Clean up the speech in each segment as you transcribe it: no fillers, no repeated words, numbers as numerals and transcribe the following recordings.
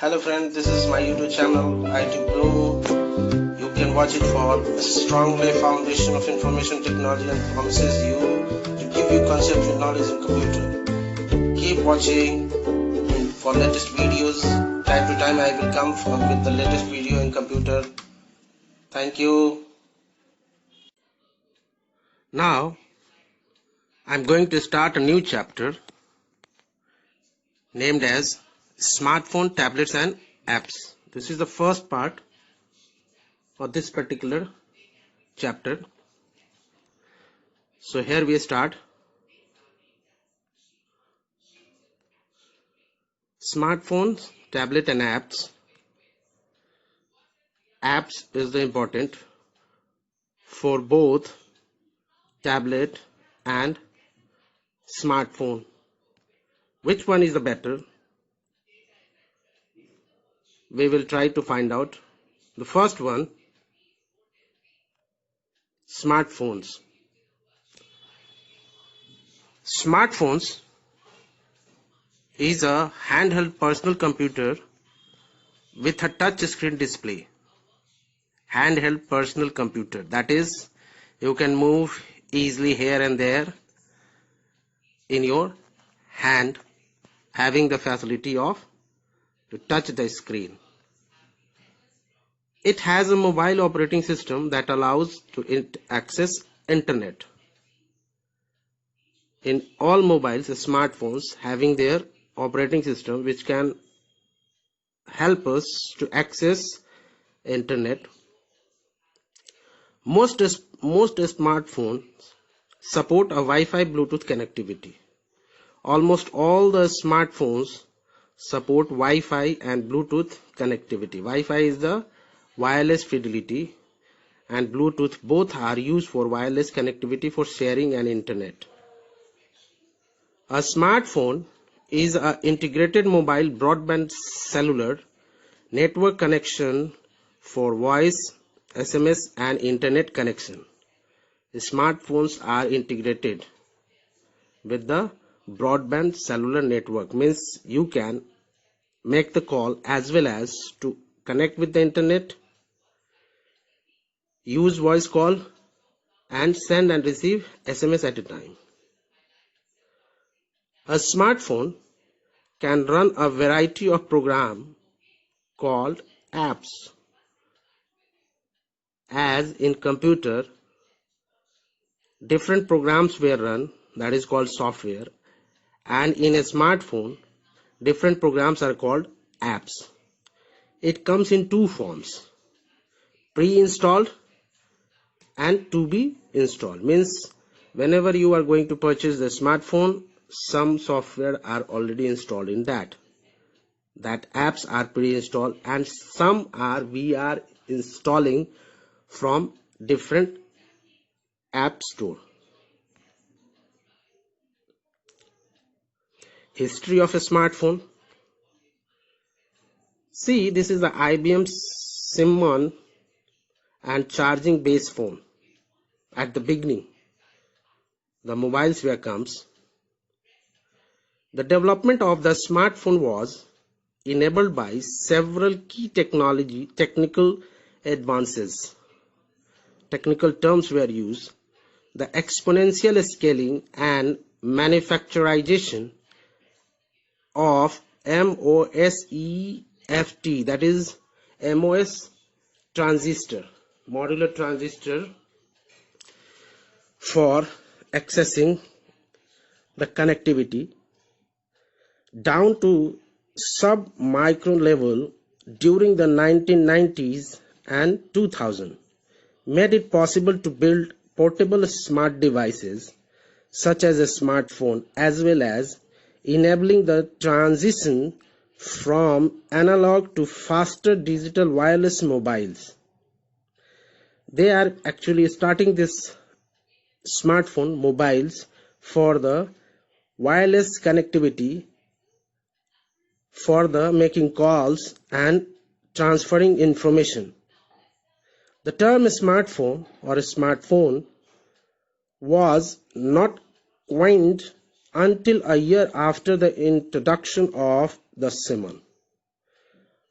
Hello friends, this is my YouTube channel IT Pro. You can watch it for a strongly foundation of information technology and promises you to give you conceptual knowledge in computer. Keep watching for latest videos. Time to time I will come with the latest video in computer. Thank you. Now I'm going to start a new chapter named as Smartphone, Tablets and Apps. This is the first part for this particular chapter. So here we start. Smartphones, tablet and apps. Apps is the important for both tablet and smartphone. Which one is the better? We will try to find out. The first one, smartphones. Smartphones is a handheld personal computer with a touch screen display. Handheld personal computer, that is, you can move easily here and there in your hand, having the facility of to touch the screen. It has a mobile operating system that allows to access internet. In all mobiles, smartphones having their operating system which can help us to access internet. Most smartphones support a Wi-Fi Bluetooth connectivity. Almost all the smartphones support Wi-Fi and Bluetooth connectivity. Wi-Fi is the wireless fidelity and Bluetooth both are used for wireless connectivity for sharing and internet. A smartphone is an integrated mobile broadband cellular network connection for voice, SMS and internet connection. The smartphones are integrated with the broadband cellular network, means you can make the call as well as to connect with the internet, use voice call and send and receive SMS at a time. A smartphone can run a variety of programs called apps. As in computer, different programs were run, that is called software, and in a smartphone, different programs are called apps. It comes in two forms, pre-installed and to be installed. Means whenever you are going to purchase the smartphone, some software are already installed in that apps are pre-installed, and some are we are installing from different app store. History of a smartphone. See, this is the IBM SIM1 and charging base phone. At the beginning, the mobiles were comes. The development of the smartphone was enabled by several key technical advances. Technical terms were used. The exponential scaling and manufacturization of MOSFET, that is MOS transistor, modular transistor, for accessing the connectivity down to sub-micron level during the 1990s and 2000 made it possible to build portable smart devices such as a smartphone, as well as enabling the transition from analog to faster digital wireless mobiles. They are actually starting this smartphone mobiles for the wireless connectivity, for the making calls and transferring information. The term smartphone or smartphone was not coined until a year after the introduction of the SIM1.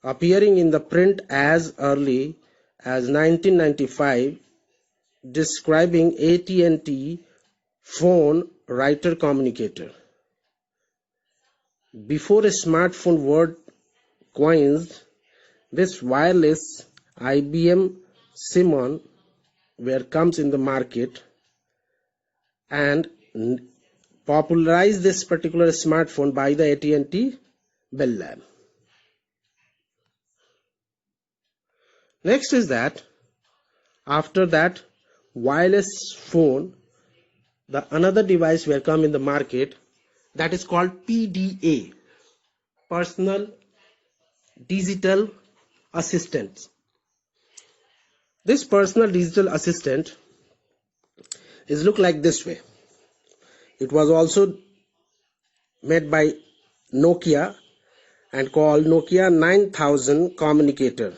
appearing in the print as early as 1995, describing AT&T phone writer communicator. Before a smartphone word coined, this wireless IBM Simon where comes in the market and popularized this particular smartphone by the AT&T Bell Lab. Next is that after that wireless phone, the another device will come in the market that is called PDA, Personal Digital Assistant. This personal digital assistant is look like this way. It was also made by Nokia and called Nokia 9000 communicator.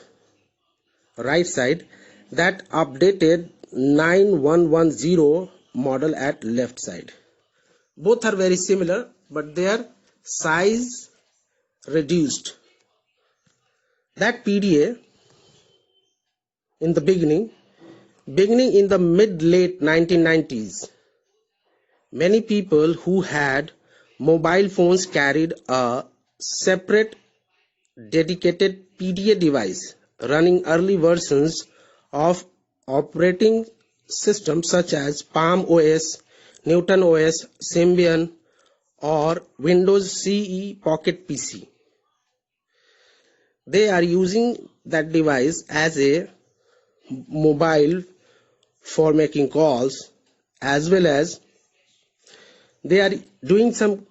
Right side, that updated 9110 model at left side. Both are very similar, but their size reduced. That PDA in the beginning in the mid-late 1990s, many people who had mobile phones carried a separate dedicated PDA device running early versions of operating systems such as Palm OS, Newton OS, Symbian, or Windows CE Pocket PC. They are using that device as a mobile for making calls, as well as they are doing some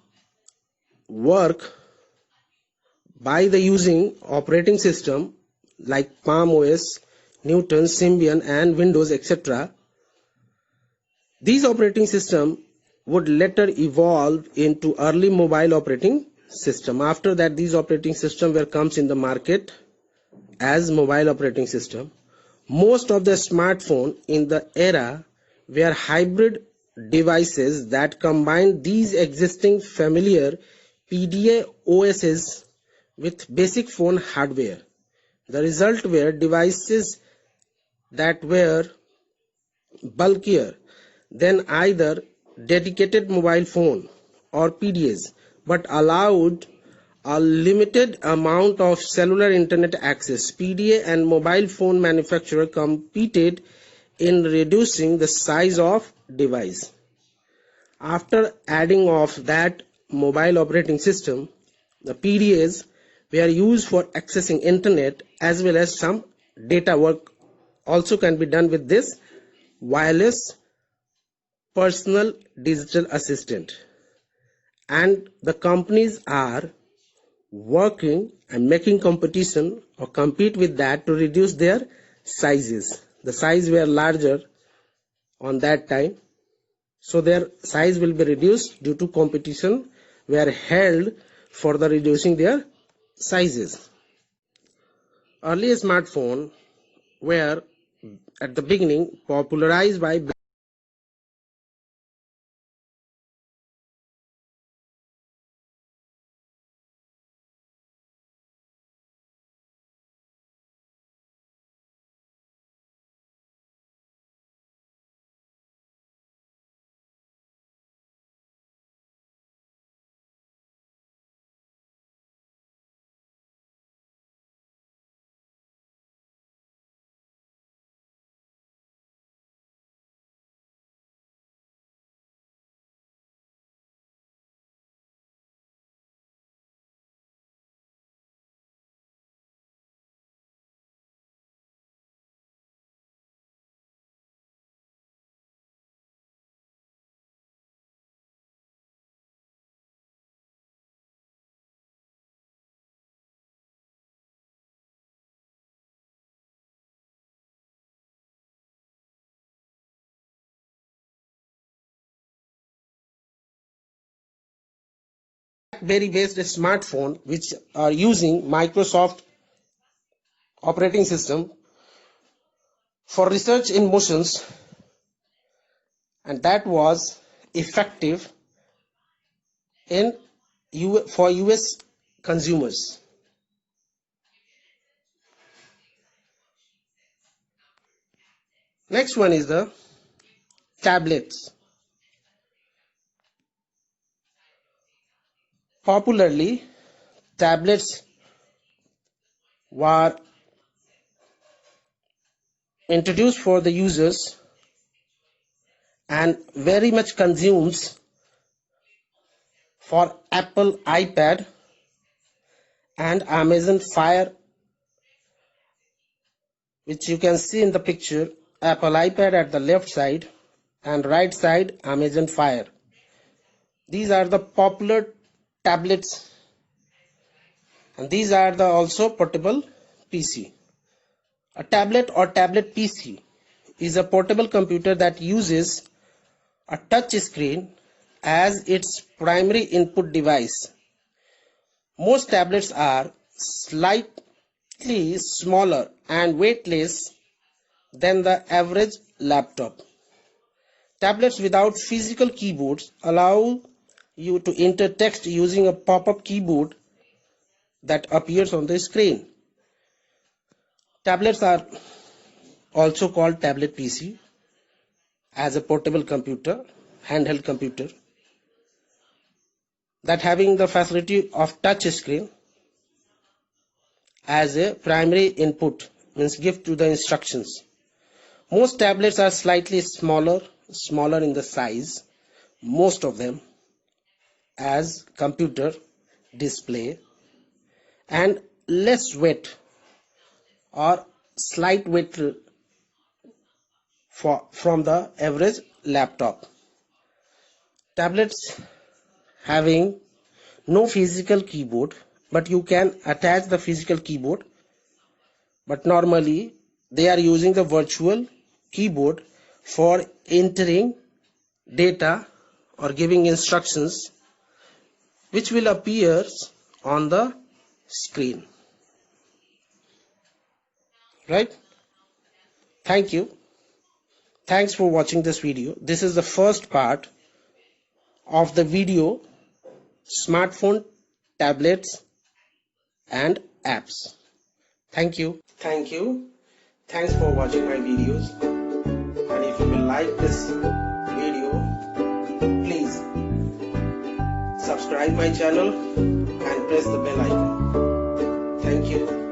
work by the using operating system like Palm OS, Newton, Symbian and Windows, etc. These operating system would later evolve into early mobile operating system. After that, these operating system were comes in the market as mobile operating system. Most of the smartphone in the era were hybrid devices that combined these existing familiar PDA OSs with basic phone hardware. The result were devices that were bulkier than either dedicated mobile phone or PDAs, but allowed a limited amount of cellular internet access. PDA and mobile phone manufacturer competed in reducing the size of device. After adding of that mobile operating system, the PDAs were used for accessing internet as well as some data work also can be done with this wireless personal digital assistant. And the companies are working and making competition or compete with that to reduce their sizes. The size were larger on that time, so their size will be reduced due to competition were held for the reducing their sizes. Early smartphone were at the beginning popularized by BlackBerry based smartphone which are using Microsoft operating system for research in motions, and that was effective in for US consumers. Next one is the tablets. Popularly, tablets were introduced for the users and very much consumes for Apple iPad and Amazon Fire, which you can see in the picture. Apple iPad at the left side and right side Amazon Fire. These are the popular tablets, and these are the also portable PC. A tablet or tablet PC is a portable computer that uses a touch screen as its primary input device. Most tablets are slightly smaller and weightless than the average laptop. Tablets without physical keyboards allow you to enter text using a pop-up keyboard that appears on the screen. Tablets are also called tablet PC as a portable computer, handheld computer, that having the facility of touch screen as a primary input, means give to the instructions. Most tablets are slightly smaller in the size, most of them, as computer display, and less weight or slight weight from the average laptop. Tablets having no physical keyboard, but you can attach the physical keyboard, but normally they are using the virtual keyboard for entering data or giving instructions which will appear on the screen. Right? Thank you. Thanks for watching this video. This is the first part of the video smartphone, tablets and apps. Thank you. Thank you. Thanks for watching my videos. And if you will like this video, please subscribe my channel and press the bell icon. Thank you.